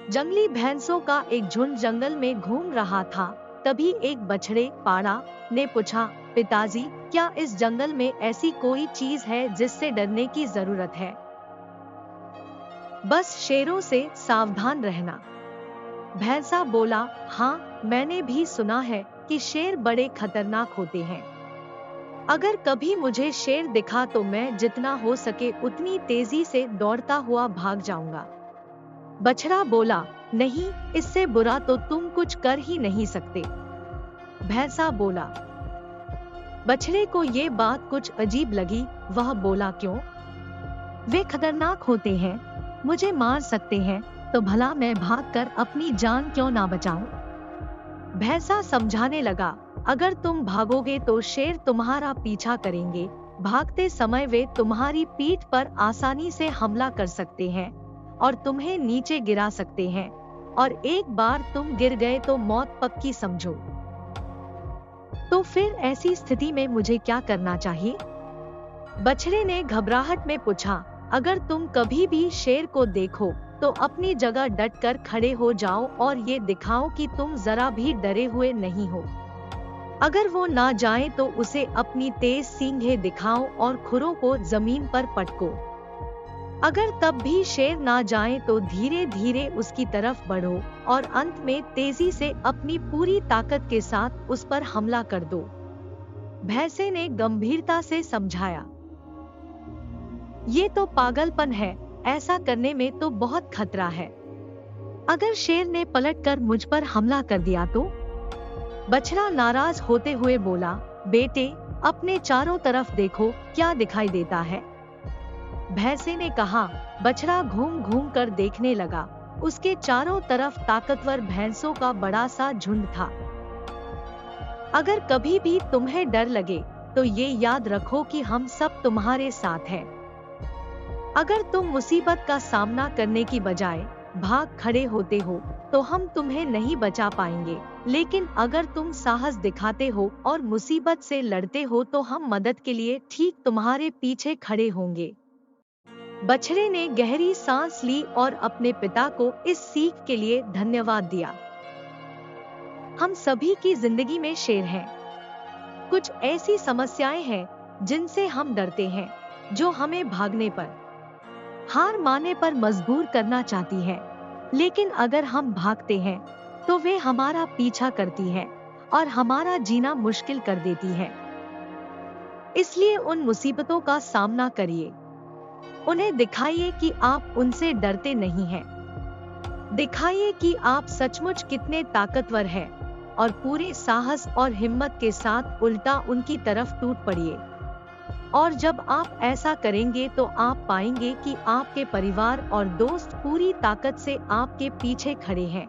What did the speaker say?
जंगली भैंसों का एक झुंड जंगल में घूम रहा था। तभी एक बछड़े पाड़ा ने पूछा, पिताजी, क्या इस जंगल में ऐसी कोई चीज है जिससे डरने की जरूरत है? बस शेरों से सावधान रहना। भैंसा बोला, हाँ, मैंने भी सुना है कि शेर बड़े खतरनाक होते हैं। अगर कभी मुझे शेर दिखा तो मैं जितना हो सके उतनी तेजी से दौड़ता हुआ भाग जाऊंगा। बछड़ा बोला, नहीं, इससे बुरा तो तुम कुछ कर ही नहीं सकते। भैंसा बोला। बछड़े को ये बात कुछ अजीब लगी। वह बोला, क्यों? वे खतरनाक होते हैं, मुझे मार सकते हैं, तो भला मैं भागकर अपनी जान क्यों ना बचाऊं? भैंसा समझाने लगा, अगर तुम भागोगे तो शेर तुम्हारा पीछा करेंगे। भागते समय वे तुम्हारी पीठ पर आसानी से हमला कर सकते हैं और तुम्हें नीचे गिरा सकते हैं, और एक बार तुम गिर गए तो मौत पक्की समझो। तो फिर ऐसी स्थिति में मुझे क्या करना चाहिए? बछड़े ने घबराहट में पूछा, अगर तुम कभी भी शेर को देखो तो अपनी जगह डटकर खड़े हो जाओ और ये दिखाओ कि तुम जरा भी डरे हुए नहीं हो। अगर वो ना जाए तो उसे अपनी तेज सींगें दिखाओ और खुरों को जमीन पर पटको। अगर तब भी शेर ना जाए तो धीरे धीरे उसकी तरफ बढ़ो और अंत में तेजी से अपनी पूरी ताकत के साथ उस पर हमला कर दो। भैंसे ने गंभीरता से समझाया, ये तो पागलपन है, ऐसा करने में तो बहुत खतरा है। अगर शेर ने पलटकर मुझ पर हमला कर दिया तो? बछड़ा नाराज होते हुए बोला, बेटे, अपने चारों तरफ देखो, क्या दिखाई देता है? भैंसे ने कहा। बछड़ा घूम घूम कर देखने लगा। उसके चारों तरफ ताकतवर भैंसों का बड़ा सा झुंड था। अगर कभी भी तुम्हें डर लगे तो ये याद रखो कि हम सब तुम्हारे साथ हैं। अगर तुम मुसीबत का सामना करने की बजाय भाग खड़े होते हो तो हम तुम्हें नहीं बचा पाएंगे, लेकिन अगर तुम साहस दिखाते हो और मुसीबत से लड़ते हो तो हम मदद के लिए ठीक तुम्हारे पीछे खड़े होंगे। बछड़े ने गहरी सांस ली और अपने पिता को इस सीख के लिए धन्यवाद दिया। हम सभी की जिंदगी में शेर हैं। कुछ ऐसी समस्याएं हैं जिनसे हम डरते हैं, जो हमें भागने पर, हार मानने पर मजबूर करना चाहती है। लेकिन अगर हम भागते हैं तो वे हमारा पीछा करती हैं और हमारा जीना मुश्किल कर देती हैं। इसलिए उन मुसीबतों का सामना करिए। उन्हें दिखाइए कि आप उनसे डरते नहीं हैं। दिखाइए कि आप सचमुच कितने ताकतवर हैं और पूरे साहस और हिम्मत के साथ उल्टा उनकी तरफ टूट पड़िए। और जब आप ऐसा करेंगे तो आप पाएंगे कि आपके परिवार और दोस्त पूरी ताकत से आपके पीछे खड़े हैं।